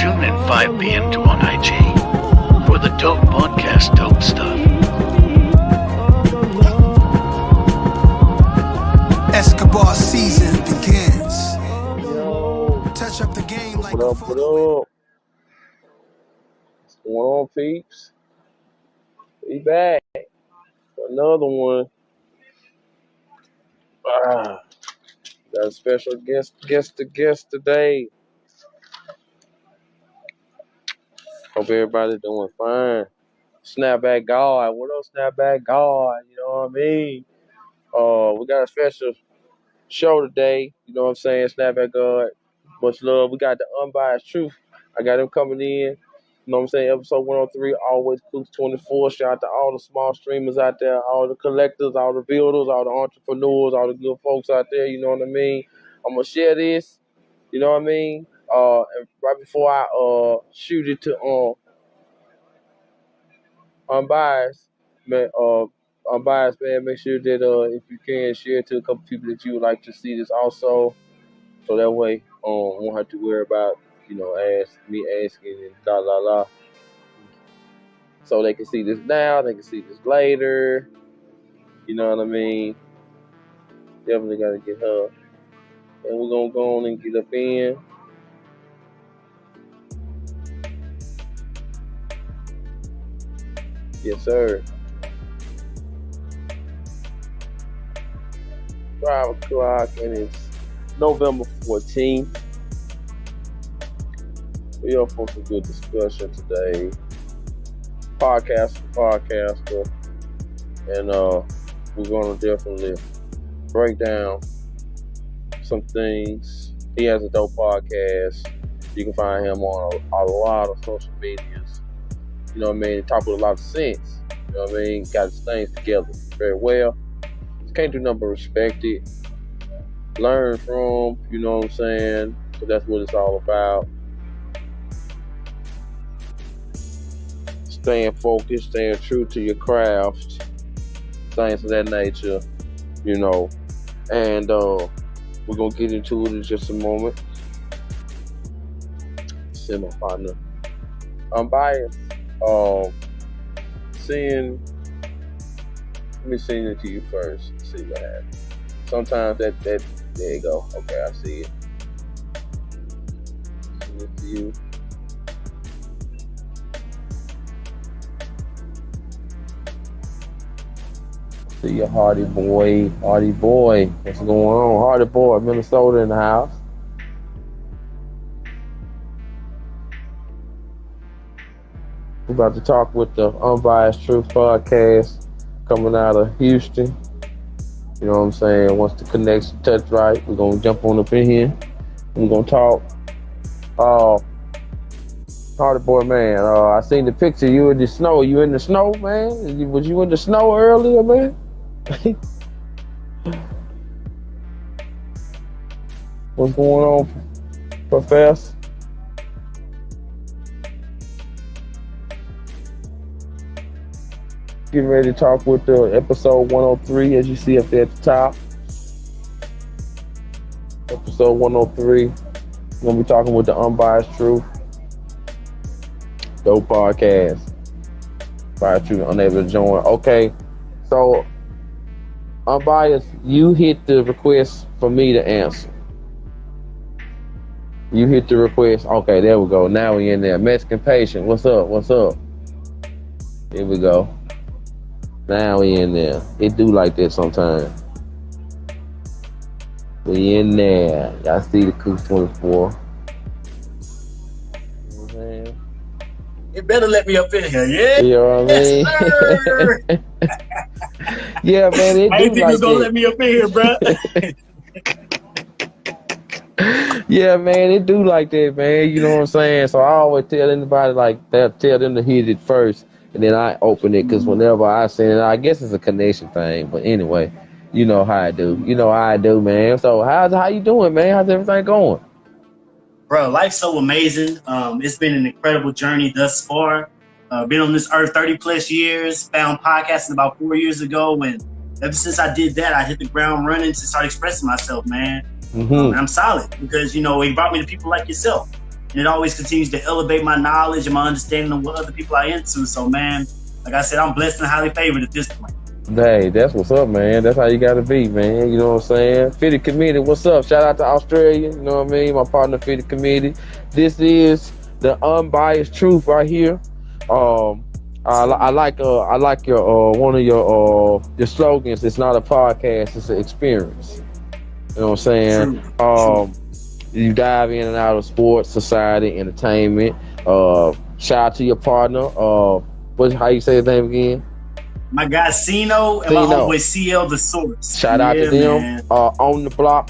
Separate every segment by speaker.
Speaker 1: Tune in 5 p.m. to on IG for the dope podcast, dope stuff.
Speaker 2: Escobar season begins. Touch up the game like
Speaker 3: What up, what up? What's going on, peeps? We back for another one. Got a special guest today. Hope everybody doing fine. Snapback God, what up, Snapback God? You know what I mean? We got a special show today. You know what I'm saying? Snapback God, much love. We got the unbiased truth. I got him coming in. You know what I'm saying? Episode 103, always Cooks 24. Shout out to all the small streamers out there, all the collectors, all the builders, all the entrepreneurs, all the good folks out there. You know what I mean? I'm going to share this. You know what I mean? And right before I shoot it to unbiased, man, unbiased, man, make sure that if you can, share it to a couple people that you would like to see this also. So that way, won't have to worry about, me asking and la la la. So they can see this now, they can see this later. You know what I mean? Definitely gotta get her. And we're gonna go on and get up in. Yes, sir. 5 o'clock and it's November 14th. We are for some good discussion today. Podcaster. And we're going to definitely break down some things. He has a dope podcast. You can find him on a lot of social medias. You know what I mean? Talk with a lot of sense. You know what I mean? Got his things together very well. Can't do nothing but respect it. Learn from, you know what I'm saying? So that's what it's all about. Staying focused, staying true to your craft, things of that nature, you know. And we're going to get into it in just a moment. See my partner. Unbiased. Let me send it to you first. See what happens. Sometimes that there you go. Okay, I see it. Send it to you. See your Hardy boy. What's going on? Hardy boy, Minnesota in the house. We're about to talk with the Unbiased Truth podcast coming out of Houston. You know what I'm saying? Once the connection touch right, we're going to jump on up in here. We're going to talk. Hardy boy, man, I seen the picture. You in the snow. You in the snow, man? Was you in the snow earlier, man? What's going on, Professor? Getting ready to talk with the episode 103, as you see up there at the top. Episode 103. We're going to be talking with the Unbiased Truth. Dope podcast. Unbiased Truth, unable to join. Okay, so Unbiased, you hit the request for me to answer. You hit the request. Okay, there we go. Now we in there. Mexican patient. What's up? Here we go. Now we in there. It do like that sometimes. We in there. Y'all see the Cooks 24. You know what I'm saying?
Speaker 4: You better let me up in here, yeah?
Speaker 3: You know what I mean?
Speaker 4: Yes, sir.
Speaker 3: Yeah, man, it
Speaker 4: I
Speaker 3: do
Speaker 4: didn't think
Speaker 3: like
Speaker 4: you was gonna
Speaker 3: that.
Speaker 4: let me up in here, bro.
Speaker 3: Yeah, man, it do like that, man. You know what I'm saying? So I always tell anybody, like, tell them to hit it first, and then I open it, because whenever I send it, I guess it's a connection thing. But anyway, you know how I do. You know how I do, man. So how you doing, man? How's everything going?
Speaker 4: Bro, life's so amazing. It's been an incredible journey thus far. Been on this earth 30 plus years, found podcasting about 4 years ago, and ever since I did that, I hit the ground running to start expressing myself, man.
Speaker 3: Mm-hmm.
Speaker 4: And I'm solid because, it brought me to people like yourself. and it always continues to elevate my knowledge and my understanding of what other people are into. So, man, like I said, I'm blessed and highly favored at this point.
Speaker 3: Hey, that's what's up, man. That's how you gotta be, man. You know what I'm saying? Fitty Committee, what's up? Shout out to Australia. You know what I mean? My partner, Fitty Committee. This is the unbiased truth right here. I like your one of your slogans. It's not a podcast; it's an experience. You know what I'm saying?
Speaker 4: True.
Speaker 3: You dive in and out of sports, society, entertainment. Shout out to your partner. How you say his name again?
Speaker 4: My guy Cino and my homeboy CL the Source.
Speaker 3: Shout out to them. On the Block,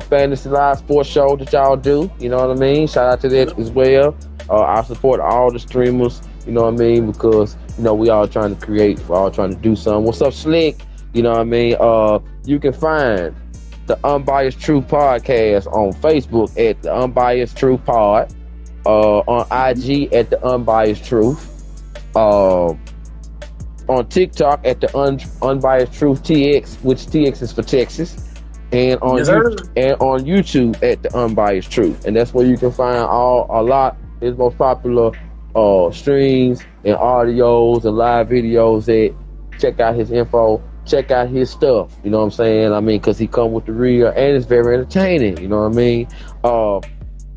Speaker 3: Fantasy Live sports show that y'all do. You know what I mean? Shout out to that as well. I support all the streamers. You know what I mean? Because we all trying to create. We're all trying to do something. What's up, Slick? You know what I mean? You can find the Unbiased Truth Podcast on Facebook at the Unbiased Truth Pod. On IG at the Unbiased Truth. On TikTok at the Unbiased Truth TX, which TX is for Texas, and on YouTube at the Unbiased Truth, and that's where you can find a lot his most popular streams and audios and live videos. That check out his info, check out his stuff. You know what I'm saying? I mean, because he come with the real, and it's very entertaining. You know what I mean?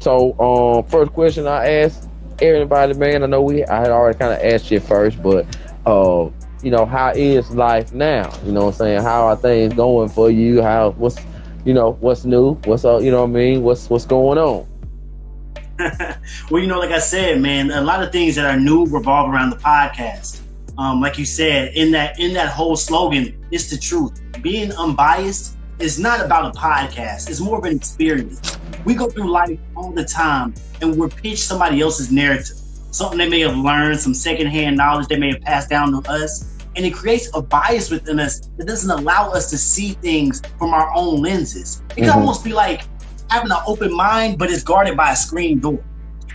Speaker 3: So first question I asked everybody, man. I know I had already kind of asked you first, but how is life now? You know what I'm saying? How are things going for you? What's new? What's up? You know what I mean? What's going on?
Speaker 4: Well, like I said, man, a lot of things that are new revolve around the podcast. Like you said, in that whole slogan, it's the truth. Being unbiased is not about a podcast. It's more of an experience. We go through life all the time and we're pitched somebody else's narrative. Something they may have learned, some secondhand knowledge they may have passed down to us. And it creates a bias within us that doesn't allow us to see things from our own lenses. It can almost be like having an open mind, but it's guarded by a screen door.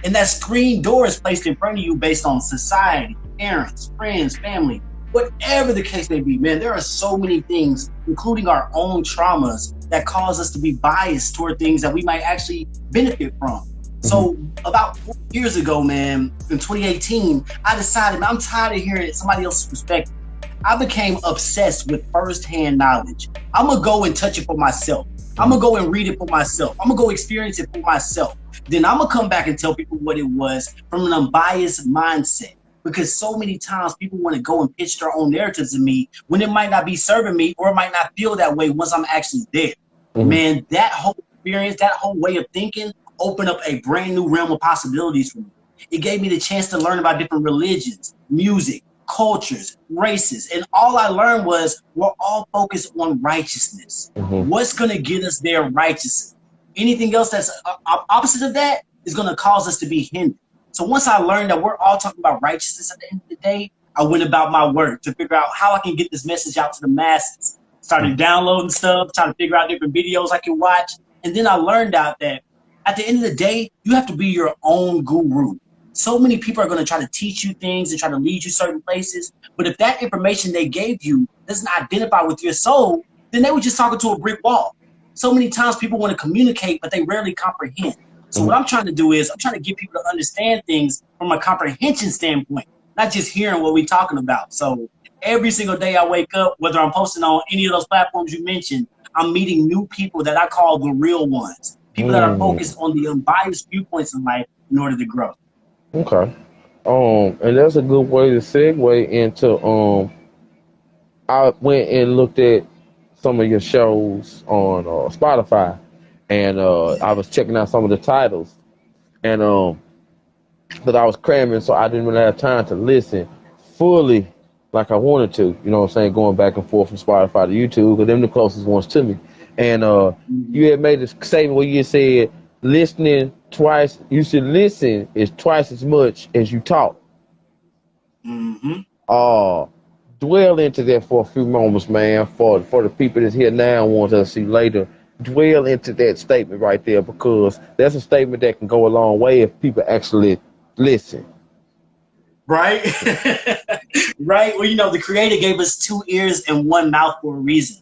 Speaker 4: And that screen door is placed in front of you based on society, parents, friends, family, whatever the case may be. Man, there are so many things, including our own traumas, that cause us to be biased toward things that we might actually benefit from. So about 4 years ago, man, in 2018, I decided, man, I'm tired of hearing somebody else's perspective. I became obsessed with firsthand knowledge. I'm going to go and touch it for myself. I'm going to go and read it for myself. I'm going to go experience it for myself. Then I'm going to come back and tell people what it was from an unbiased mindset. Because so many times people want to go and pitch their own narratives to me when it might not be serving me or it might not feel that way once I'm actually there. Man, that whole experience, that whole way of thinking opened up a brand new realm of possibilities for me. It gave me the chance to learn about different religions, music, cultures, races, and all I learned was we're all focused on righteousness. What's going to get us there righteously? Anything else that's opposite of that is going to cause us to be hindered. So once I learned that we're all talking about righteousness at the end of the day, I went about my work to figure out how I can get this message out to the masses. Started downloading stuff, trying to figure out different videos I can watch. And then I learned out that at the end of the day, you have to be your own guru. So many people are going to try to teach you things and try to lead you certain places. But if that information they gave you doesn't identify with your soul, then they were just talking to a brick wall. So many times people want to communicate, but they rarely comprehend. So what I'm trying to do is I'm trying to get people to understand things from a comprehension standpoint, not just hearing what we're talking about. So every single day I wake up, whether I'm posting on any of those platforms you mentioned, I'm meeting new people that I call the real ones. People that are focused on the unbiased viewpoints in life in order to grow.
Speaker 3: Okay. And that's a good way to segue into I went and looked at some of your shows on Spotify, and I was checking out some of the titles, and but I was cramming, so I didn't really have time to listen fully like I wanted to. You know what I'm saying? Going back and forth from Spotify to YouTube, because them the closest ones to me. And you had made a statement where you said listening twice. You should listen is twice as much as you talk. Dwell into that for a few moments, man. For the people that's here now and want to see later, dwell into that statement right there, because that's a statement that can go a long way if people actually listen.
Speaker 4: Right? Right? Well, the Creator gave us 2 ears and 1 mouth for a reason.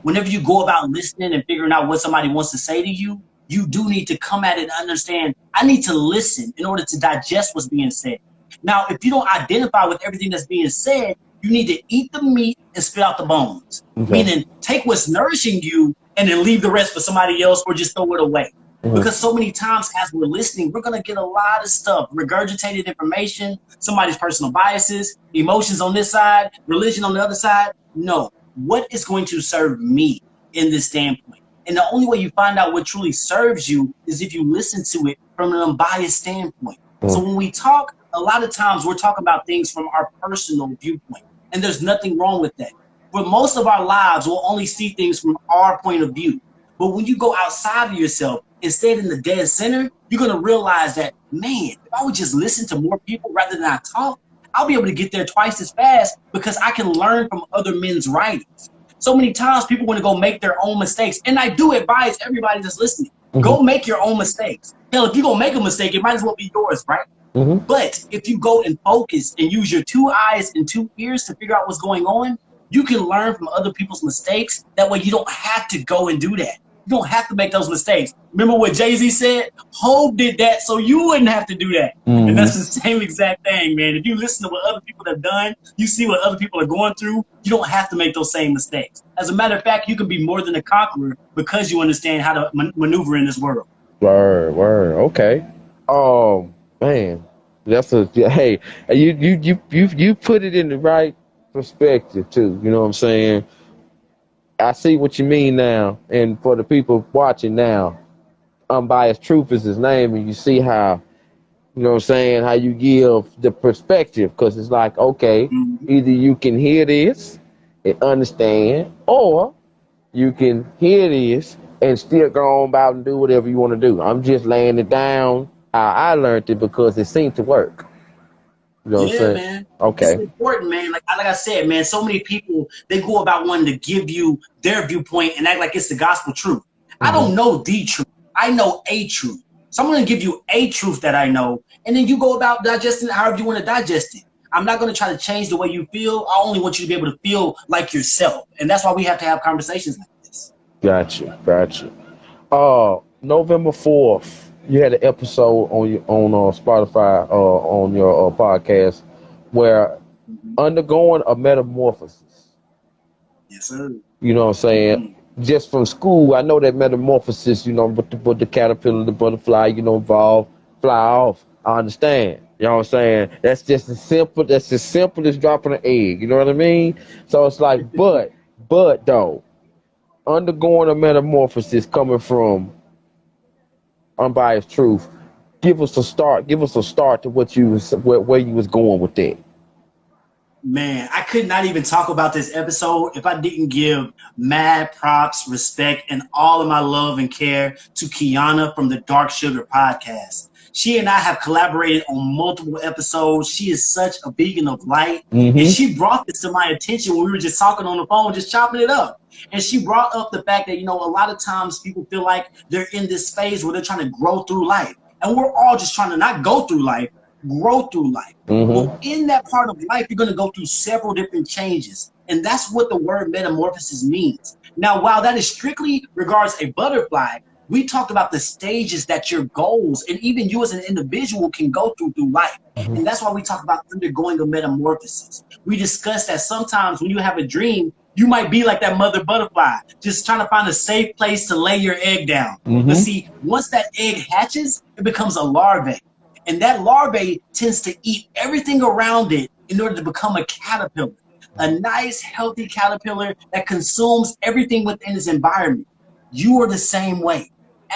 Speaker 4: Whenever you go about listening and figuring out what somebody wants to say to you, you do need to come at it and understand, I need to listen in order to digest what's being said. Now, if you don't identify with everything that's being said, you need to eat the meat and spit out the bones.
Speaker 3: Okay.
Speaker 4: Meaning, take what's nourishing you and then leave the rest for somebody else or just throw it away. Because so many times as we're listening, we're going to get a lot of stuff, regurgitated information, somebody's personal biases, emotions on this side, religion on the other side. No, what is going to serve me in this standpoint? And the only way you find out what truly serves you is if you listen to it from an unbiased standpoint. So when we talk, a lot of times we're talking about things from our personal viewpoint, and there's nothing wrong with that. For most of our lives, we'll only see things from our point of view. But when you go outside of yourself and stay in the dead center, you're going to realize that, man, if I would just listen to more people rather than I talk, I'll be able to get there twice as fast because I can learn from other men's writings. So many times people want to go make their own mistakes. And I do advise everybody that's listening, go make your own mistakes. Hell, if you're going to make a mistake, it might as well be yours, right? But if you go and focus and use your 2 eyes and 2 ears to figure out what's going on, you can learn from other people's mistakes. That way you don't have to go and do that. You don't have to make those mistakes. Remember what Jay-Z said? Hov did that so you wouldn't have to do that. And that's the same exact thing, man. If you listen to what other people have done, you see what other people are going through, you don't have to make those same mistakes. As a matter of fact, you can be more than a conqueror because you understand how to maneuver in this world.
Speaker 3: Word. Okay. Man, that's hey, you put it in the right perspective too. You know what I'm saying? I see what you mean now, and for the people watching now, Unbiased Truth is his name, and you see how, you know what I'm saying, how you give the perspective, because it's like, okay, either you can hear this and understand, or you can hear this and still go on about and do whatever you want to do. I'm just laying it down how I learned it because it seemed to work. You know what I'm saying?
Speaker 4: Man.
Speaker 3: Okay.
Speaker 4: It's important, man. Like I said, man, so many people, they go about wanting to give you their viewpoint and act like it's the gospel truth. I don't know the truth. I know a truth. So I'm going to give you a truth that I know, and then you go about digesting it however you want to digest it. I'm not going to try to change the way you feel. I only want you to be able to feel like yourself. And that's why we have to have conversations like this.
Speaker 3: Gotcha. November 4th. You had an episode on Spotify on your podcast where undergoing a metamorphosis.
Speaker 4: Yes, sir.
Speaker 3: You know what I'm saying? Just from school, I know that metamorphosis, you know, with the caterpillar, the butterfly, you know, evolve, fly off. I understand. You know what I'm saying? That's as simple as dropping an egg. You know what I mean? So it's like, but though, undergoing a metamorphosis coming from Unbiased Truth, give us a start to where you was going with that.
Speaker 4: Man, I could not even talk about this episode if I didn't give mad props, respect, and all of my love and care to Kiana from the Dark Sugar podcast. She and I have collaborated on multiple episodes. She is such a beacon of light. And she brought this to my attention when we were just talking on the phone, just chopping it up. And she brought up the fact that, you know, a lot of times people feel like they're in this phase where they're trying to grow through life. And we're all just trying to not go through life, grow through life. Well, in that part of life, you're going to go through several different changes. And that's what the word metamorphosis means. Now, while that is strictly regards a butterfly, we talked about the stages that your goals and even you as an individual can go through life. And that's why we talk about undergoing a metamorphosis. We discussed that sometimes when you have a dream, you might be like that mother butterfly, just trying to find a safe place to lay your egg down. But see, once that egg hatches, it becomes a larvae. And that larvae tends to eat everything around it in order to become a caterpillar. A nice, healthy caterpillar that consumes everything within its environment. You are the same way.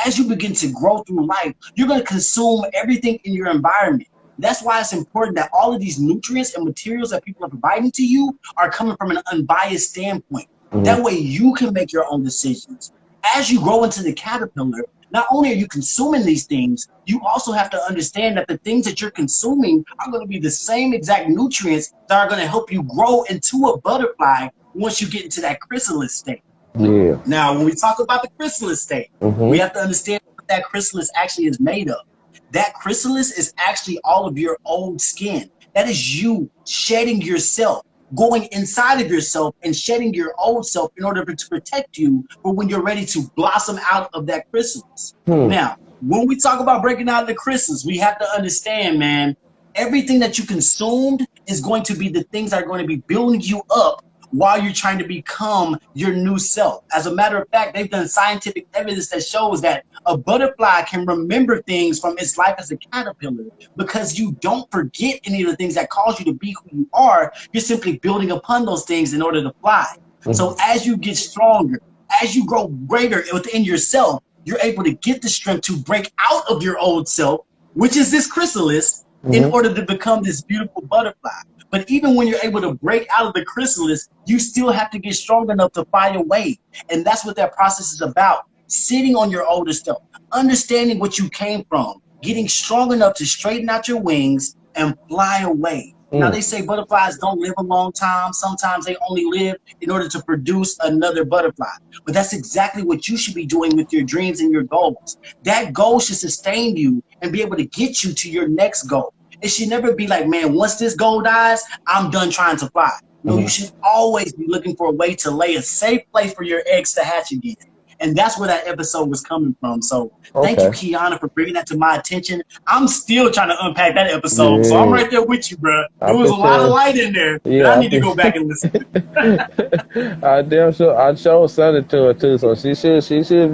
Speaker 4: As you begin to grow through life, you're going to consume everything in your environment. That's why it's important that all of these nutrients and materials that people are providing to you are coming from an unbiased standpoint. That way you can make your own decisions. As you grow into the caterpillar, not only are you consuming these things, you also have to understand that the things that you're consuming are going to be the same exact nutrients that are going to help you grow into a butterfly once you get into that chrysalis state.
Speaker 3: Yeah.
Speaker 4: Now, when we talk about the chrysalis state, we have to understand what that chrysalis actually is made of. That chrysalis is actually all of your old skin. That is you shedding yourself. going inside of yourself and shedding your old self in order to protect you for when you're ready to blossom out of that chrysalis. Now, when we talk about breaking out of the chrysalis, we have to understand, man, everything that you consumed is going to be the things that are going to be building you up while you're trying to become your new self. As a matter of fact, they've done scientific evidence that shows that a butterfly can remember things from its life as a caterpillar because you don't forget any of the things that cause you to be who you are. You're simply building upon those things in order to fly. So as you get stronger, as you grow greater within yourself, you're able to get the strength to break out of your old self, which is this chrysalis, in order to become this beautiful butterfly. But even when you're able to break out of the chrysalis, you still have to get strong enough to fly away. And that's what that process is about. Sitting on your older self, understanding what you came from, getting strong enough to straighten out your wings and fly away. Now, they say butterflies don't live a long time. Sometimes they only live in order to produce another butterfly. But that's exactly what you should be doing with your dreams and your goals. That goal should sustain you and be able to get you to your next goal. It should never be like, man, once this goal dies, I'm done trying to fly. No, you should always be looking for a way to lay a safe place for your eggs to hatch again. And that's where that episode was coming from. So thank you, Kiana, for bringing that to my attention. I'm still trying to unpack that episode. So I'm right there with you, bro. There was a lot of light in there. Yeah, I need to go back and listen.
Speaker 3: I showed something to her too, so she should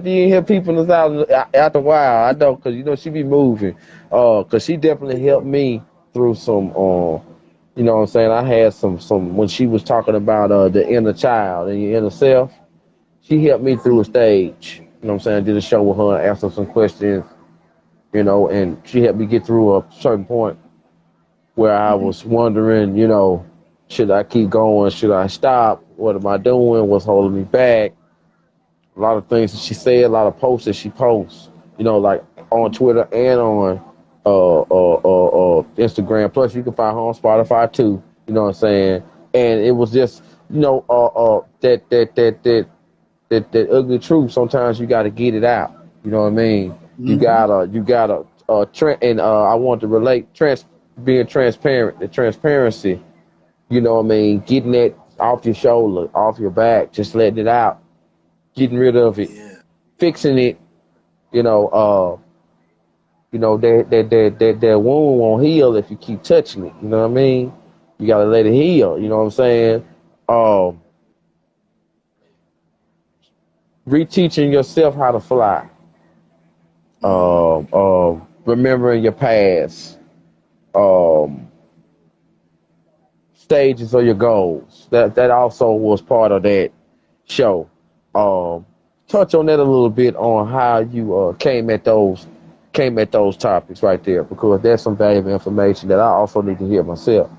Speaker 3: be in here peeping us out after a while. I know, cause she be moving. Cause she definitely helped me through some. You know what I'm saying? I had some when she was talking about the inner child and your inner self. She helped me through a stage. You know what I'm saying? I did a show with her and asked her some questions, and she helped me get through a certain point where I was wondering, should I keep going? Should I stop? What am I doing? What's holding me back? A lot of things that she said, a lot of posts that she posts, like on Twitter and on Instagram. Plus, you can find her on Spotify too. You know what I'm saying? And it was just, that ugly truth. Sometimes you got to get it out. You know what I mean? You gotta and I want to relate being transparent. The transparency. You know what I mean? Getting that off your shoulder, off your back, just letting it out, getting rid of it, fixing it. That wound won't heal if you keep touching it. You know what I mean? You gotta let it heal. You know what I'm saying? Reteaching yourself how to fly. Remembering your past. Stages of your goals. That also was part of that show. Touch on that a little bit on how you came at those topics right there, because there's some valuable information that I also need to hear myself.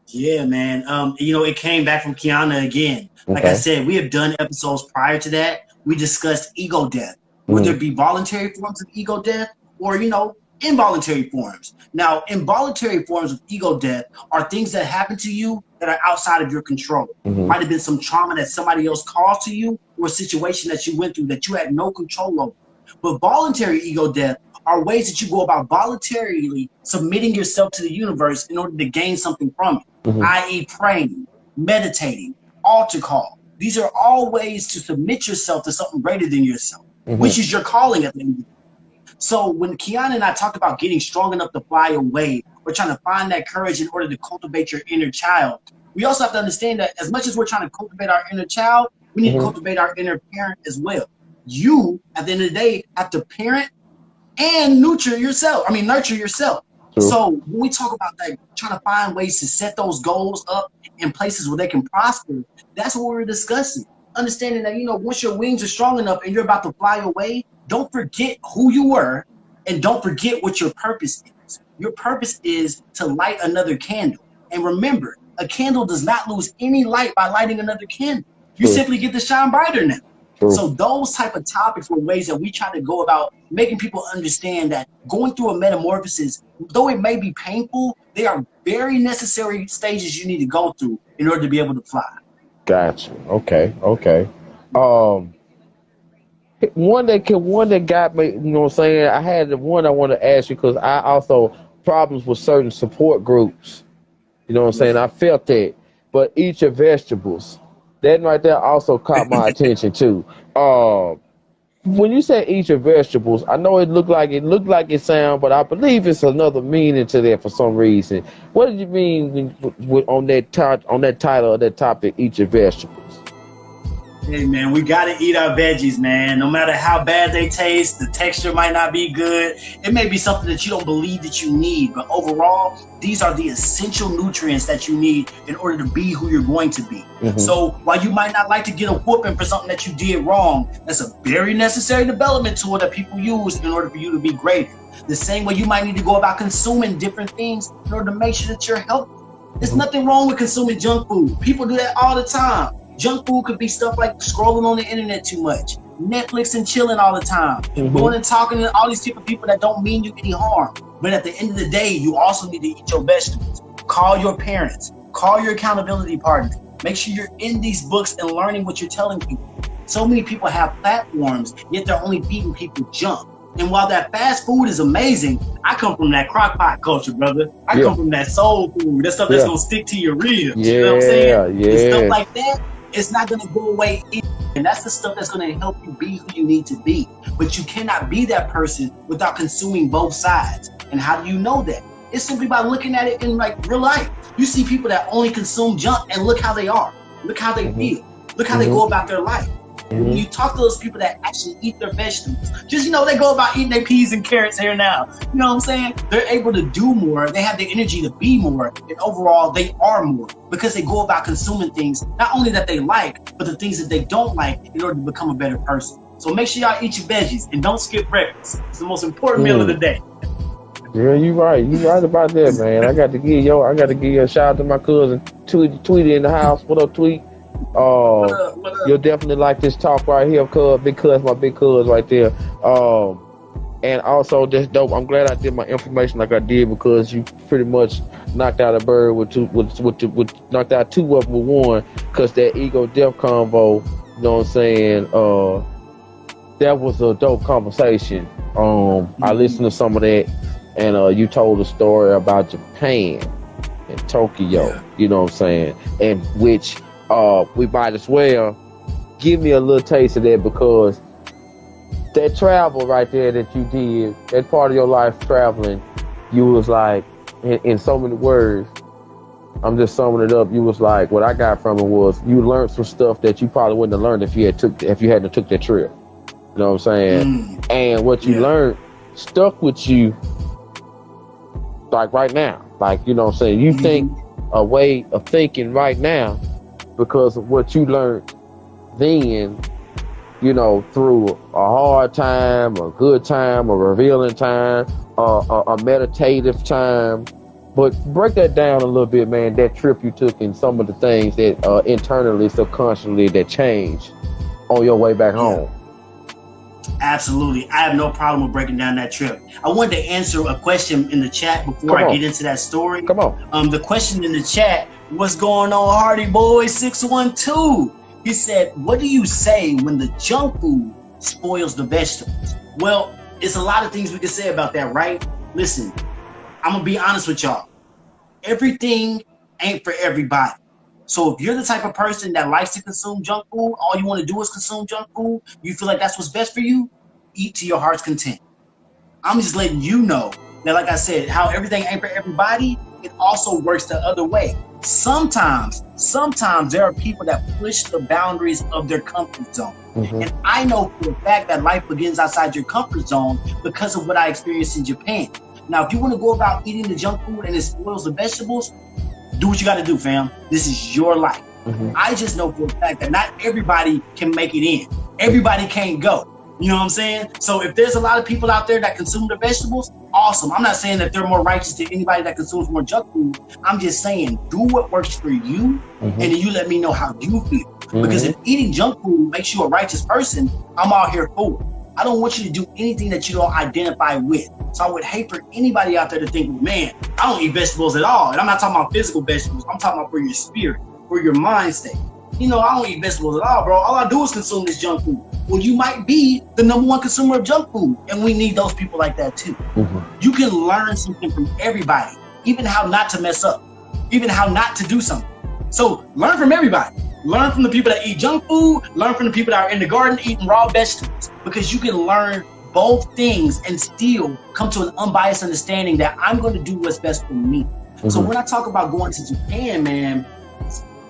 Speaker 4: Yeah, man. It came back from Kiana again. Like I said, we have done episodes prior to that. We discussed ego death, whether it be voluntary forms of ego death or, involuntary forms. Now, involuntary forms of ego death are things that happen to you that are outside of your control. Might have been some trauma that somebody else caused to you or a situation that you went through that you had no control over. But voluntary ego death are ways that you go about voluntarily submitting yourself to the universe in order to gain something from it, i.e. praying, meditating, altar call. These are all ways to submit yourself to something greater than yourself, which is your calling at the end of the day. So when Kiana and I talked about getting strong enough to fly away, we're trying to find that courage in order to cultivate your inner child. We also have to understand that as much as we're trying to cultivate our inner child, we need to cultivate our inner parent as well. You, at the end of the day, have to parent and nurture yourself. True. So when we talk about that, trying to find ways to set those goals up in places where they can prosper, that's what we're discussing. Understanding that, once your wings are strong enough and you're about to fly away, don't forget who you were and don't forget what your purpose is. Your purpose is to light another candle. And remember, a candle does not lose any light by lighting another candle. You simply get to shine brighter now. So those type of topics were ways that we try to go about making people understand that going through a metamorphosis, though it may be painful, they are very necessary stages you need to go through in order to be able to fly.
Speaker 3: Gotcha. Okay. One that got me, what I'm saying? I had the one I want to ask you because I also problems with certain support groups. You know what I'm saying? I felt that. But eat your vegetables. That right there also caught my attention too. When you say eat your vegetables, I know it looked like it sound, but I believe it's another meaning to that for some reason. What did you mean on that title of that topic? Eat your vegetables.
Speaker 4: Hey man, we gotta eat our veggies, man. No matter how bad they taste, the texture might not be good. It may be something that you don't believe that you need, but overall, these are the essential nutrients that you need in order to be who you're going to be. Mm-hmm. So while you might not like to get a whooping for something that you did wrong, that's a very necessary development tool that people use in order for you to be greater. The same way you might need to go about consuming different things in order to make sure that you're healthy. There's nothing wrong with consuming junk food. People do that all the time. Junk food could be stuff like scrolling on the internet too much, Netflix and chilling all the time, going and talking to all these different people that don't mean you any harm. But at the end of the day, you also need to eat your vegetables. Call your parents, call your accountability partners. Make sure you're in these books and learning what you're telling people. So many people have platforms, yet they're only feeding people junk. And while that fast food is amazing, I come from that crock pot culture, brother. I come from that soul food, that stuff that's gonna stick to your ribs. You know what I'm saying? And stuff like that, it's not gonna go away either. And that's the stuff that's gonna help you be who you need to be. But you cannot be that person without consuming both sides. And how do you know that? It's simply by looking at it in like real life. You see people that only consume junk and look how they are. Look how they feel. Look how they go about their life. When you talk to those people that actually eat their vegetables, just, they go about eating their peas and carrots here now. You know what I'm saying? They're able to do more. They have the energy to be more. And overall, they are more because they go about consuming things, not only that they like, but the things that they don't like in order to become a better person. So make sure y'all eat your veggies and don't skip breakfast. It's the most important meal of the day.
Speaker 3: Yeah, you right. You right about that, man. I got to give you a shout out to my cousin Tweety in the house. What up, Tweet? What up? You'll definitely like this talk right here, my big cuz right there. And also that's dope. I'm glad I did my information like I did because you pretty much knocked out a bird with knocked out two of them with one. Cause that ego death convo, you know what I'm saying? That was a dope conversation. I listened to some of that, and you told a story about Japan and Tokyo. Yeah. You know what I'm saying? And which. We might as well give me a little taste of that because that travel right there that you did, that part of your life traveling, you was like, in so many words, I'm just summing it up. You was like, what I got from it was you learned some stuff that you probably wouldn't have learned if you hadn't took that trip. You know what I'm saying? And what you learned stuck with you, like right now. Like, you know what I'm saying? You think a way of thinking right now. Because of what you learned then, through a hard time, a good time, a revealing time, a meditative time. But break that down a little bit, man, that trip you took and some of the things that internally, subconsciously, that changed on your way back home.
Speaker 4: Absolutely. I have no problem with breaking down that trip. I wanted to answer a question in the chat before I get into that story.
Speaker 3: Come on.
Speaker 4: The question in the chat, what's going on, Hardy Boy 612? He said, what do you say when the junk food spoils the vegetables? Well, it's a lot of things we can say about that, right? Listen, I'm going to be honest with y'all. Everything ain't for everybody. So if you're the type of person that likes to consume junk food, all you want to do is consume junk food, you feel like that's what's best for you, eat to your heart's content. I'm just letting you know that, like I said, how everything ain't for everybody, it also works the other way. Sometimes there are people that push the boundaries of their comfort zone. And I know for a fact that life begins outside your comfort zone because of what I experienced in Japan. Now, if you want to go about eating the junk food and it spoils the vegetables, do what you got to do, fam. This is your life. I just know for a fact that not everybody can make it in. Everybody can't go. You know what I'm saying? So if there's a lot of people out there that consume the vegetables, awesome. I'm not saying that they're more righteous than anybody that consumes more junk food. I'm just saying do what works for you, and then you let me know how you feel. Because if eating junk food makes you a righteous person, I'm out here for it. I don't want you to do anything that you don't identify with. So I would hate for anybody out there to think, man, I don't eat vegetables at all. And I'm not talking about physical vegetables. I'm talking about for your spirit, for your mind state. I don't eat vegetables at all, bro. All I do is consume this junk food. Well, you might be the #1 consumer of junk food. And we need those people like that too. You can learn something from everybody, even how not to mess up. even how not to do something. So learn from everybody. Learn from the people that eat junk food. Learn from the people that are in the garden eating raw vegetables, because you can learn both things and still come to an unbiased understanding that I'm going to do what's best for me. So when I talk about going to Japan, man,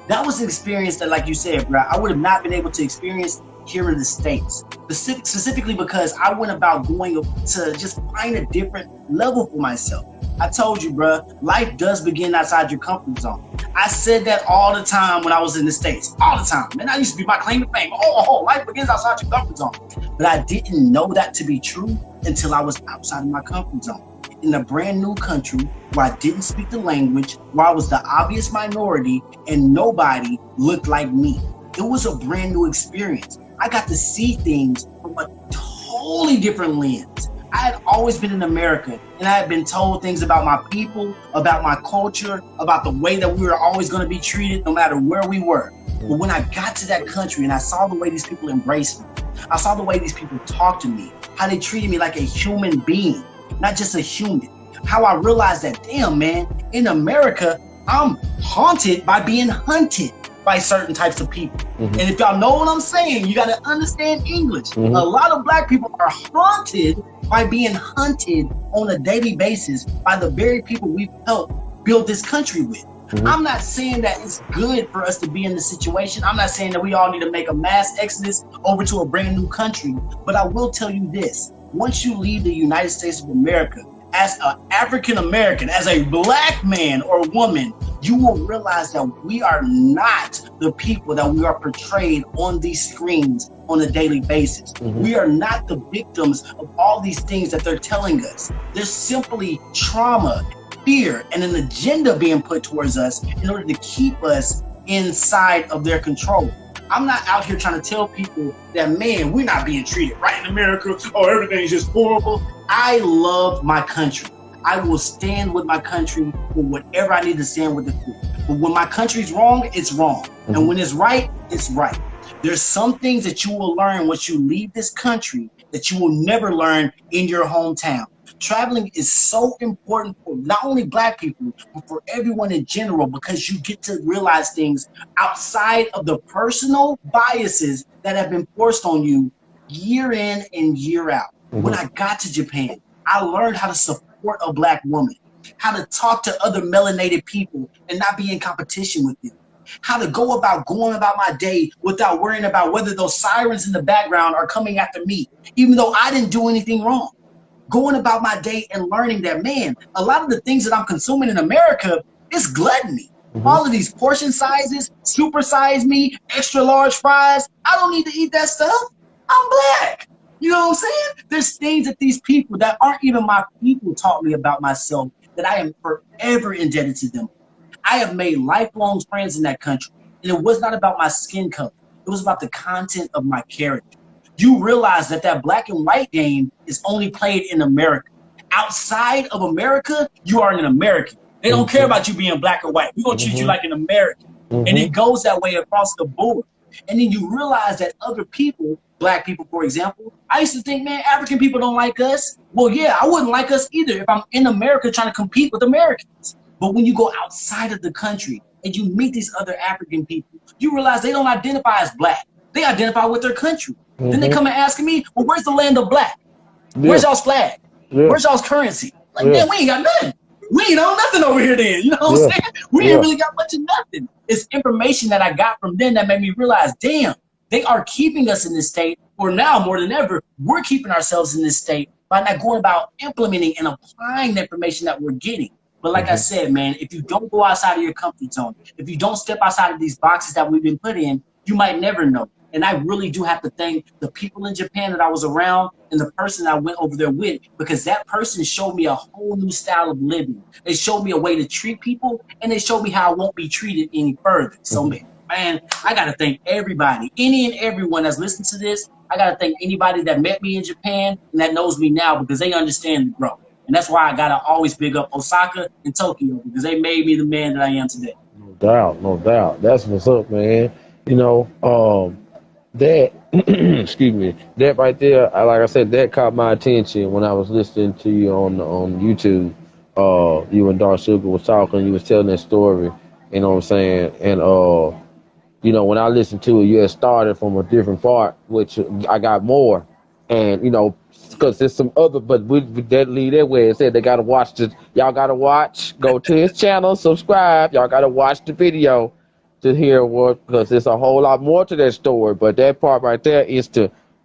Speaker 4: that was an experience that, like you said, bro, I would have not been able to experience here in the States, specifically because I went about going to just find a different level for myself. I told you, bro, life does begin outside your comfort zone. I said that all the time when I was in the States, all the time. Man, that used to be my claim to fame. Oh, life begins outside your comfort zone. But I didn't know that to be true until I was outside of my comfort zone. In a brand new country where I didn't speak the language, where I was the obvious minority and nobody looked like me. It was a brand new experience. I got to see things from a totally different lens. I had always been in America, and I had been told things about my people, about my culture, about the way that we were always going to be treated no matter where we were. But when I got to that country and I saw the way these people embraced me, I saw the way these people talked to me, how they treated me like a human being, not just a human. How I realized that, damn, man, in America, I'm haunted by being hunted by certain types of people. And if y'all know what I'm saying, you got to understand English. A lot of black people are haunted by being hunted on a daily basis by the very people we've helped build this country with. I'm not saying that it's good for us to be in the situation. I'm not saying that we all need to make a mass exodus over to a brand new country. But I will tell you this. Once you leave the United States of America, as an African American, as a black man or woman, you will realize that we are not the people that we are portrayed on these screens on a daily basis. We are not the victims of all these things that they're telling us. There's simply trauma, fear, and an agenda being put towards us in order to keep us inside of their control. I'm not out here trying to tell people that, man, we're not being treated right in America, or everything's just horrible. I love my country. I will stand with my country for whatever I need to stand with it for. But when my country's wrong, it's wrong. And when it's right, it's right. There's some things that you will learn once you leave this country that you will never learn in your hometown. Traveling is so important for not only black people, but for everyone in general, because you get to realize things outside of the personal biases that have been forced on you year in and year out. When I got to Japan, I learned how to support a black woman, how to talk to other melanated people and not be in competition with them, how to going about my day without worrying about whether those sirens in the background are coming after me, even though I didn't do anything wrong. Going about my day and learning that, man, a lot of the things that I'm consuming in America is gluttony. All of these portion sizes, super size me, extra large fries. I don't need to eat that stuff. I'm black. You know what I'm saying? There's things that these people that aren't even my people taught me about myself that I am forever indebted to them. I have made lifelong friends in that country. And it was not about my skin color. It was about the content of my character. You realize that that black and white game is only played in America. Outside of America, you are an American. They don't care about you being black or white. We're going to treat you like an American. And it goes that way across the board. And then you realize that other people, black people, for example, I used to think, man, African people don't like us. Well, yeah, I wouldn't like us either if I'm in America trying to compete with Americans. But when you go outside of the country and you meet these other African people, you realize they don't identify as black. They identify with their country. Then they come and ask me, well, where's the land of black? Where's y'all's flag? Where's y'all's currency? Like, man, we ain't got nothing. We ain't own nothing over here then. You know what I'm saying? We ain't really got much of nothing. It's information that I got from them that made me realize, damn, they are keeping us in this state, or now more than ever, we're keeping ourselves in this state by not going about implementing and applying the information that we're getting. But like I said, man, if you don't go outside of your comfort zone, if you don't step outside of these boxes that we've been put in, you might never know. And I really do have to thank the people in Japan that I was around and the person I went over there with, because that person showed me a whole new style of living. They showed me a way to treat people, and they showed me how I won't be treated any further. So, man, I got to thank everybody, any and everyone that's listening to this. I got to thank anybody that met me in Japan and that knows me now, because they understand the growth. And that's why I got to always big up Osaka and Tokyo, because they made me the man that I am today.
Speaker 3: No doubt. That's what's up, man. You know, that excuse me, that right there, like I said, that caught my attention when I was listening to you on YouTube. You and Dark Sugar was talking, you was telling that story, you know what I'm saying? And when I listened to it, you had started from a different part, which I got more. And, because there's some other, but we that lead that way. It said they got to watch y'all got to watch, go to his channel, subscribe. Y'all got to watch the video to hear what, because there's a whole lot more to that story. But that part right there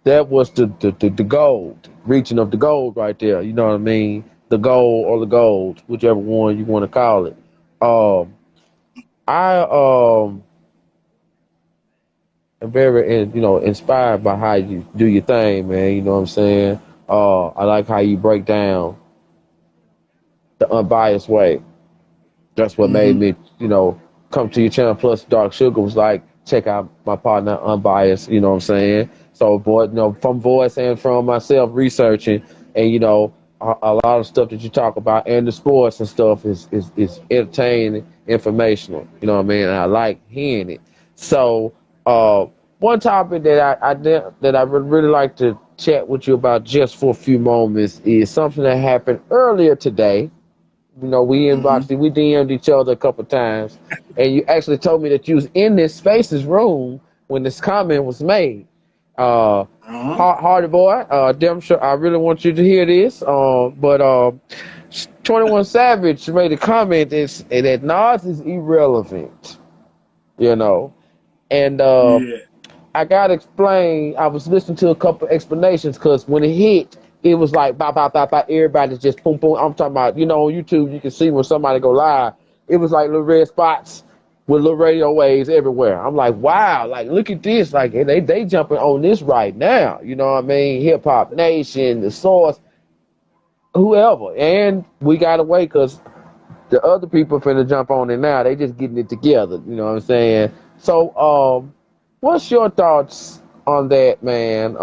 Speaker 3: that was the gold, reaching of the gold right there. You know what I mean? The gold or the gold, whichever one you want to call it. I am very, inspired by how you do your thing, man. You know what I'm saying? I like how you break down the unbiased way. That's what made me, come to your channel. Plus, Dark Sugar was like, check out my partner, Unbiased. You know what I'm saying? So, from voice and from myself researching, and a lot of stuff that you talk about, and the sports and stuff is entertaining, informational. You know what I mean? And I like hearing it. So, one topic that I would really like to chat with you about just for a few moments is something that happened earlier today. We inboxed, we DM'd each other a couple times, and you actually told me that you was in this Spaces room when this comment was made. Hardy boy, damn sure I really want you to hear this. But 21 Savage made a comment that Nas is irrelevant, and I gotta explain. I was listening to a couple explanations because when it hit, it was like bop bop bop bop. Everybody's just boom boom. I'm talking about, on YouTube you can see when somebody go live. It was like little red spots with little radio waves everywhere. I'm like, wow, like look at this. Like they jumping on this right now. You know what I mean? Hip Hop Nation, The Source, whoever. And we got away because the other people finna jump on it now. They just getting it together. You know what I'm saying? So what's your thoughts on that, man?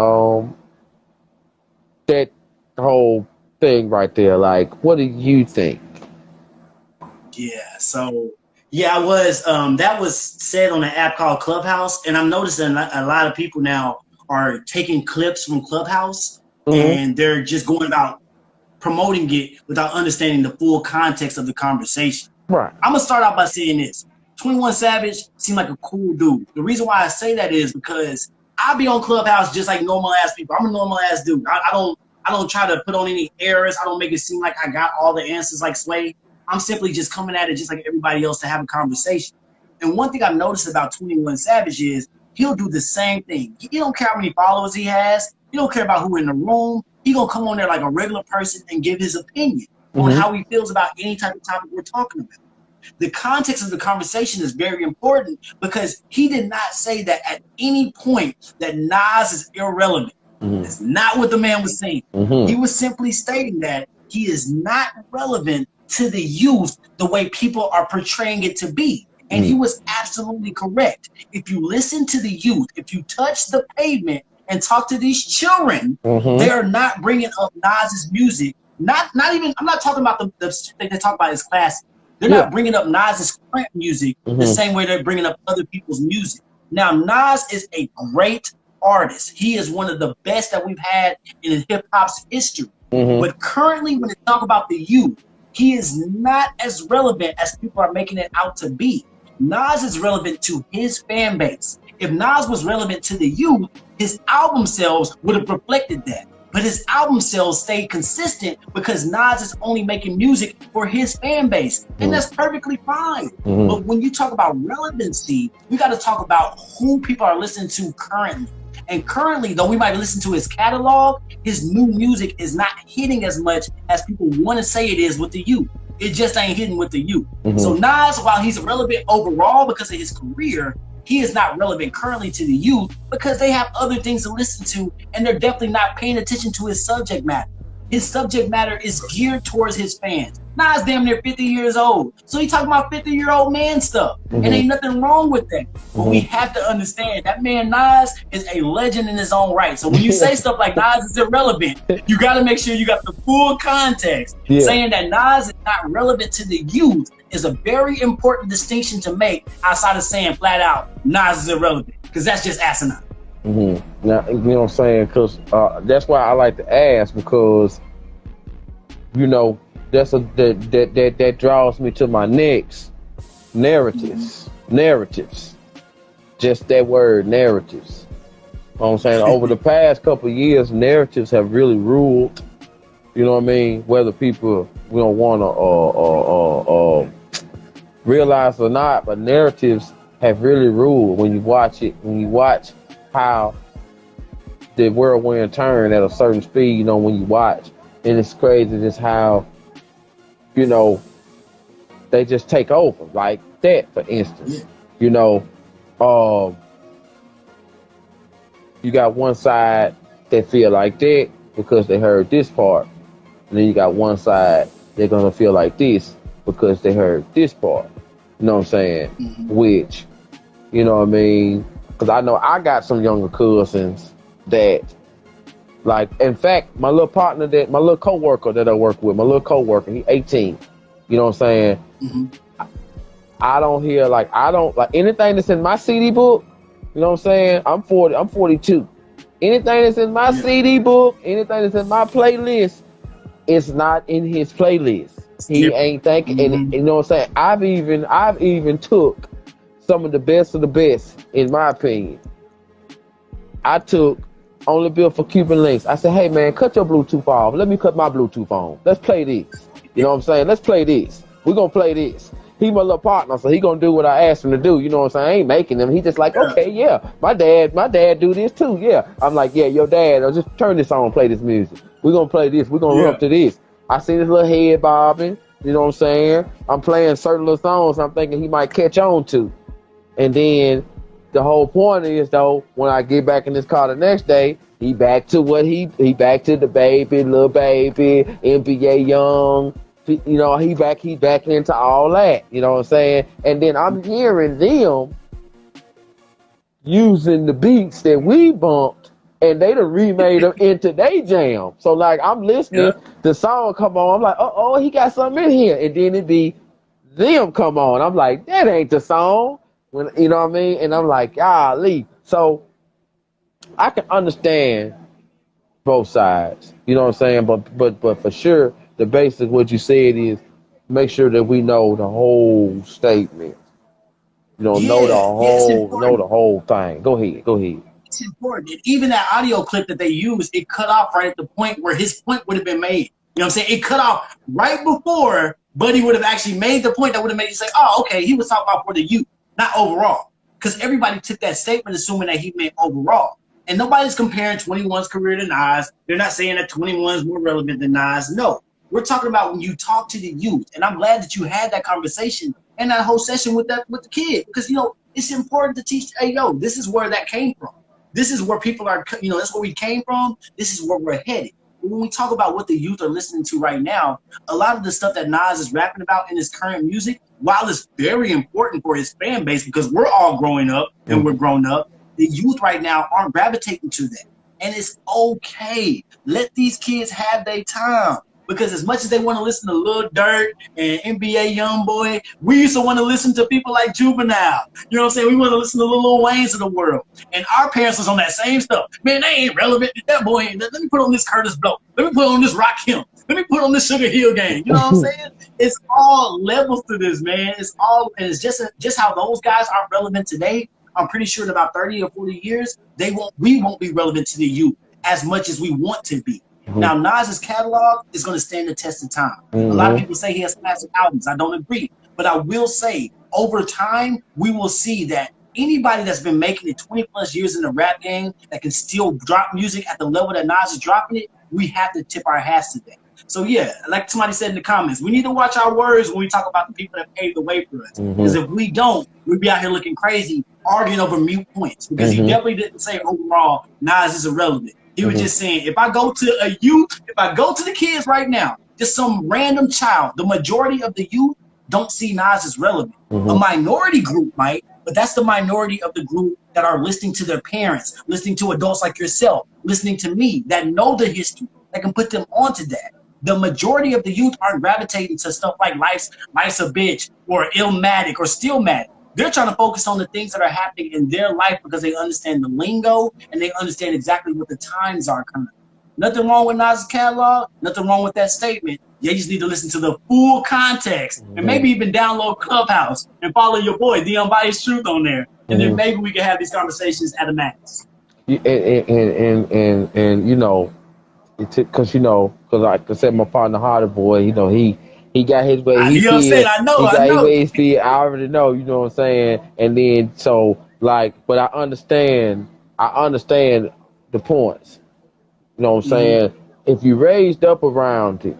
Speaker 3: That whole thing right there. Like, what do you think?
Speaker 4: Yeah, so I was that was said on an app called Clubhouse, and I'm noticing a lot of people now are taking clips from Clubhouse and they're just going about promoting it without understanding the full context of the conversation.
Speaker 3: Right.
Speaker 4: I'm gonna start out by saying this. 21 Savage seemed like a cool dude. The reason why I say that is because I be on Clubhouse just like normal ass people. I'm a normal ass dude. I don't try to put on any errors. I don't make it seem like I got all the answers like Sway. I'm simply just coming at it just like everybody else to have a conversation. And one thing I've noticed about 21 Savage is he'll do the same thing. He don't care how many followers he has. He don't care about who in the room. He gonna come on there like a regular person and give his opinion on how he feels about any type of topic we're talking about. The context of the conversation is very important because he did not say that at any point that Nas is irrelevant. That's not what the man was saying. He was simply stating that he is not relevant to the youth the way people are portraying it to be. And he was absolutely correct. If you listen to the youth, if you touch the pavement and talk to these children, they are not bringing up Nas's music. Not even, I'm not talking about the thing they talk about his classic. They're not bringing up Nas's current music the same way they're bringing up other people's music. Now, Nas is a great artist. He is one of the best that we've had in hip hop's history. But currently, when they talk about the youth, he is not as relevant as people are making it out to be. Nas is relevant to his fan base. If Nas was relevant to the youth, his album sales would have reflected that. But his album sales stayed consistent because Nas is only making music for his fan base. And that's perfectly fine. But when you talk about relevancy, we got to talk about who people are listening to currently. And currently, though we might listen to his catalog, his new music is not hitting as much as people want to say it is with the youth. It just ain't hitting with the youth. So Nas, while he's relevant overall because of his career, he is not relevant currently to the youth because they have other things to listen to and they're definitely not paying attention to his subject matter. His subject matter is geared towards his fans. Nas damn near 50 years old. So he talking about 50-year-old man stuff. And ain't nothing wrong with that. But we have to understand that man Nas is a legend in his own right. So when you say stuff like Nas is irrelevant, you got to make sure you got the full context. Saying that Nas is not relevant to the youth is a very important distinction to make outside of saying flat out Nas is irrelevant. Because that's just asinine.
Speaker 3: Now, you know what I'm saying? Because that's why I like to ask, because, there's that draws me to my next narratives. Narratives. Just that word, narratives. You know what I'm saying? Over the past couple of years, narratives have really ruled. You know what I mean? Whether people don't want to realize or not, but narratives have really ruled when you watch it. When you watch how the whirlwind turn at a certain speed, you know, when you watch, and it's crazy just how, you know, they just take over like that. For instance, you know, you got one side that feel like that because they heard this part. And then you got one side, they're going to feel like this because they heard this part. You know what I'm saying? Which, you know what I mean? Because I know I got some younger cousins that, like, in fact, my little partner, my little coworker that I work with, he 18. You know what I'm saying? I don't hear, like, anything that's in my CD book, you know what I'm saying? I'm 42. Anything that's in my CD book, anything that's in my playlist, it's not in his playlist. He ain't thinking, and you know what I'm saying? I've even took some of the best, in my opinion. I took Only Built for Cuban Links. I said, hey man, cut your Bluetooth off. Let me cut my Bluetooth on. Let's play this. You know what I'm saying? Let's play this. We're gonna play this. He my little partner, so he gonna do what I asked him to do. You know what I'm saying? I ain't making him. He just like, okay, yeah. My dad do this too. Yeah. I'm like, yeah, your dad. I'll just turn this on, play this music. We're gonna play this. We're gonna run up to this. I see this little head bobbing. You know what I'm saying? I'm playing certain little songs I'm thinking he might catch on to. And then the whole point is, though, when I get back in this car the next day, he back to what he back to the baby, little baby, NBA Young. You know, he back into all that. You know what I'm saying? And then I'm hearing them using the beats that we bumped, and they done remade them into their jam. So like I'm listening, the song come on, I'm like, oh, he got something in here, and then it be them come on. I'm like, that ain't the song. When you know what I mean? And I'm like, golly. So I can understand both sides. You know what I'm saying? But for sure, the basic what you said is make sure that we know the whole statement. You know, know the whole thing. Go ahead.
Speaker 4: It's important. And even that audio clip that they used, it cut off right at the point where his point would have been made. You know what I'm saying? It cut off right before Buddy would have actually made the point that would have made you say, oh, okay, he was talking about for the youth, not overall. Because everybody took that statement assuming that he meant overall. And nobody's comparing 21's career to Nas. They're not saying that 21 is more relevant than Nas. No. We're talking about when you talk to the youth. And I'm glad that you had that conversation and that whole session with the kid. Because, you know, it's important to teach, hey, yo, this is where that came from. This is where people are, you know, that's where we came from. This is where we're headed. When we talk about what the youth are listening to right now, a lot of the stuff that Nas is rapping about in his current music, while it's very important for his fan base because we're all growing up and we're grown up, the youth right now aren't gravitating to that. And it's okay. Let these kids have their time. Because as much as they want to listen to Lil Durk and NBA Youngboy, we used to want to listen to people like Juvenile. You know what I'm saying? We want to listen to the Lil Waynes of the world. And our parents was on that same stuff. Man, they ain't relevant. That boy ain't. Let me put on this Curtis Blow. Let me put on this Rakim. Let me put on this Sugar Hill Gang. You know what I'm saying? It's all levels to this, man. It's just how those guys aren't relevant today. I'm pretty sure in about 30 or 40 years, we won't be relevant to the youth as much as we want to be. Now, Nas's catalog is going to stand the test of time. A lot of people say he has classic albums. I don't agree. But I will say, over time, we will see that anybody that's been making it 20 plus years in the rap game that can still drop music at the level that Nas is dropping it, we have to tip our hats to that. So, yeah, like somebody said in the comments, we need to watch our words when we talk about the people that paved the way for us. Because if we don't, we'll be out here looking crazy, arguing over mute points. Because he definitely didn't say overall Nas is irrelevant. He was just saying, if I go to a youth, if I go to the kids right now, just some random child, the majority of the youth don't see Nas as relevant. A minority group might, but that's the minority of the group that are listening to their parents, listening to adults like yourself, listening to me, that know the history, that can put them onto that. The majority of the youth aren't gravitating to stuff like Life's a Bitch or Illmatic or Stillmatic. They're trying to focus on the things that are happening in their life because they understand the lingo and they understand exactly what the times are currently. Nothing wrong with Nas's catalog. Nothing wrong with that statement. You just need to listen to the full context and maybe even download Clubhouse and follow your boy, The Unbiased Truth, on there. And then maybe we can have these conversations at a max.
Speaker 3: And you know, because like I said, my partner Hardy Boy, you know, he got his way. He
Speaker 4: You know what I'm saying? I know.
Speaker 3: his way. He feel. I already know. You know what I'm saying? And then so like, but I understand the points. You know what I'm saying? If you raised up around it,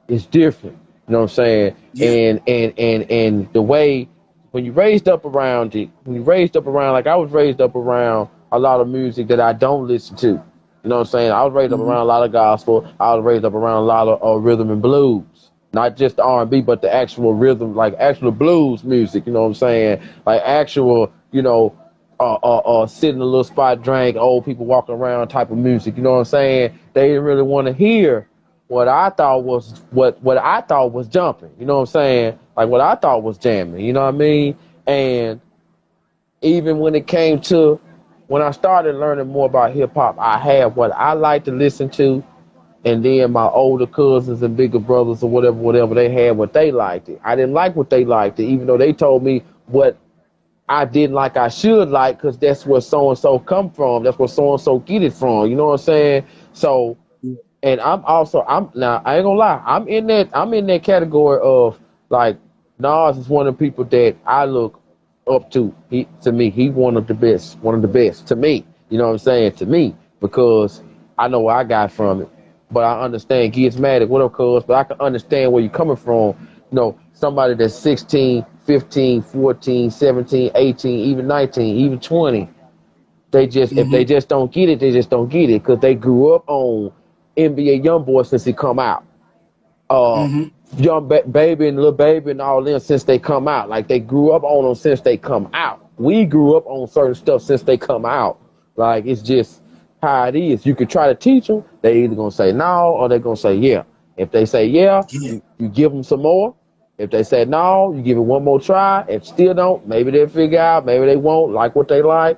Speaker 3: it's different. You know what I'm saying? Yeah. And the way when you raised up around it, like I was raised up around a lot of music that I don't listen to. You know what I'm saying? I was raised up around a lot of gospel. I was raised up around a lot of rhythm and blues. Not just the R&B, but the actual rhythm, like actual blues music. You know what I'm saying? Like actual, you know, sit in a little spot, drink, old people walking around type of music. You know what I'm saying? They didn't really want to hear what I thought was what I thought was jumping. You know what I'm saying? Like what I thought was jamming. You know what I mean? And even when it came to when I started learning more about hip hop, I had what I like to listen to, and then my older cousins and bigger brothers or whatever, they had what they liked it. I didn't like what they liked it, even though they told me what I didn't like I should like, because that's where so-and-so come from. That's where so-and-so get it from. You know what I'm saying? So, and I'm now, I ain't gonna lie, I'm in that category of, like, Nas is one of the people that I look up to. He one of the best to me. You know what I'm saying? To me, because I know what I got from it. But I understand Gizmatic, what up, cuz? But I can understand where you're coming from. You know, somebody that's 16, 15, 14, 17, 18, even 19, even 20. They just, if they just don't get it, they just don't get it. Because they grew up on NBA Youngboy since he come out. Young Baby and Lil Baby and all them since they come out. Like, they grew up on them since they come out. We grew up on certain stuff since they come out. Like, it's just how it is. You could try to teach them. They either gonna say no or they're gonna say yeah. If they say yeah, you give them some more. If they say no, you give it one more try. If still don't, maybe they'll figure out. Maybe they won't like what they like.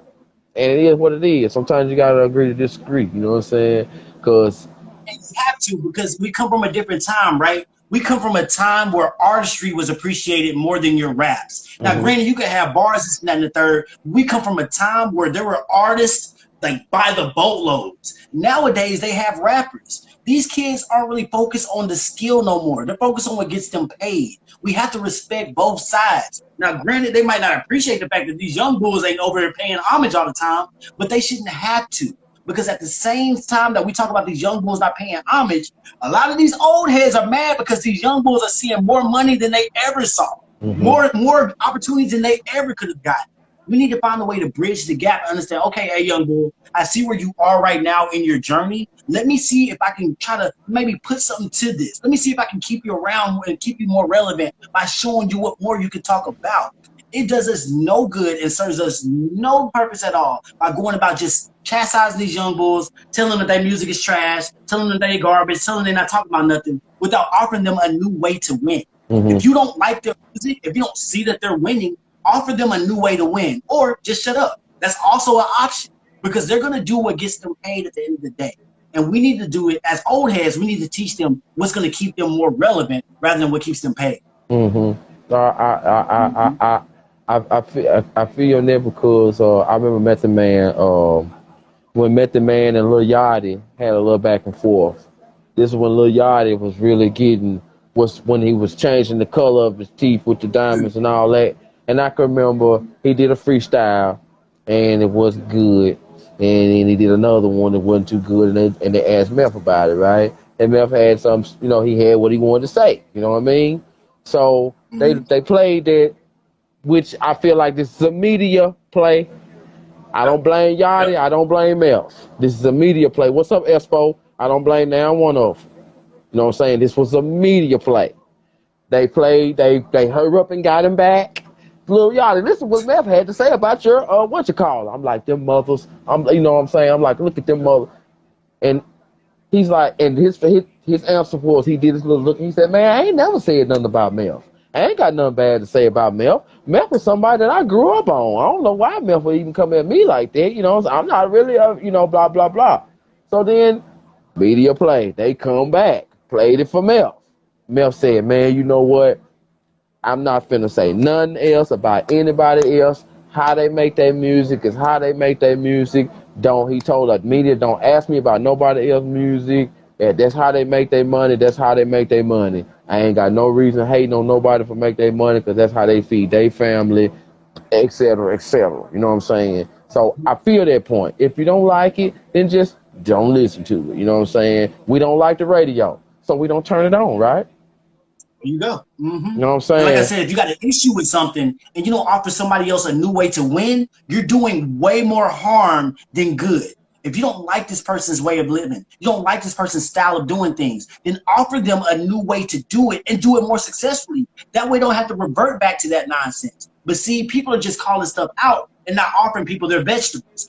Speaker 3: And it is what it is. Sometimes you gotta agree to disagree. You know what I'm saying? Because
Speaker 4: you have to, because we come from a different time, right? We come from a time where artistry was appreciated more than your raps. Now, granted, you could have bars, this and that, and the third. We come from a time where there were artists like by the boatloads. Nowadays, they have rappers. These kids aren't really focused on the skill no more. They're focused on what gets them paid. We have to respect both sides. Now, granted, they might not appreciate the fact that these young bulls ain't over here paying homage all the time, but they shouldn't have to. Because at the same time that we talk about these young bulls not paying homage, a lot of these old heads are mad because these young bulls are seeing more money than they ever saw, more opportunities than they ever could have gotten. We need to find a way to bridge the gap and understand, okay, hey, young bull, I see where you are right now in your journey. Let me see if I can try to maybe put something to this. Let me see if I can keep you around and keep you more relevant by showing you what more you can talk about. It does us no good and serves us no purpose at all by going about just chastising these young bulls, telling them that their music is trash, telling them they're garbage, telling them they're not talking about nothing, without offering them a new way to win. If you don't like their music, if you don't see that they're winning, offer them a new way to win, or just shut up. That's also an option, because they're going to do what gets them paid at the end of the day. And we need to do it as old heads. We need to teach them what's going to keep them more relevant rather than what keeps them paid.
Speaker 3: I feel on that because I remember Method Man, when Method Man and Lil Yachty had a little back and forth. This is when Lil Yachty was really was when he was changing the color of his teeth with the diamonds and all that. And I can remember he did a freestyle and it wasn't good. And then he did another one that wasn't too good, and they asked Meth about it, right? And Meth had some, you know, he had what he wanted to say, you know what I mean? So they played that, which I feel like this is a media play. I don't blame Yachty, I don't blame Meth. This is a media play. What's up, Espo? I don't blame now one of them. You know what I'm saying? This was a media play. They played, they hurry up and got him back. Lil Yachty, this is what Meth had to say about your what you call it. I'm like, them mothers. You know what I'm saying? I'm like, look at them mothers. And he's like, and his answer was, he did his little look, and he said, man, I ain't never said nothing about Meth. I ain't got nothing bad to say about Meth. Meth was somebody that I grew up on. I don't know why Meth would even come at me like that. You know, I'm not really, you know, blah, blah, blah. So then Media play. They come back. Played it for Mel. Mel said, man, you know what? I'm not finna say nothing else about anybody else. How they make their music is how they make their music. He told us, media, don't ask me about nobody else's music. Yeah, that's how they make their money. That's how they make their money. I ain't got no reason hating on nobody for make their money because that's how they feed their family, et cetera, et cetera. You know what I'm saying? So I feel that point. If you don't like it, then just don't listen to it. You know what I'm saying? We don't like the radio, so we don't turn it on, right?
Speaker 4: There you go.
Speaker 3: You know what I'm
Speaker 4: And like I
Speaker 3: saying?
Speaker 4: said, if you got an issue with something and you don't offer somebody else a new way to win, you're doing way more harm than good. If you don't like this person's way of living, you don't like this person's style of doing things, then offer them a new way to do it and do it more successfully. That way, they don't have to revert back to that nonsense. But see, people are just calling stuff out and not offering people their vegetables.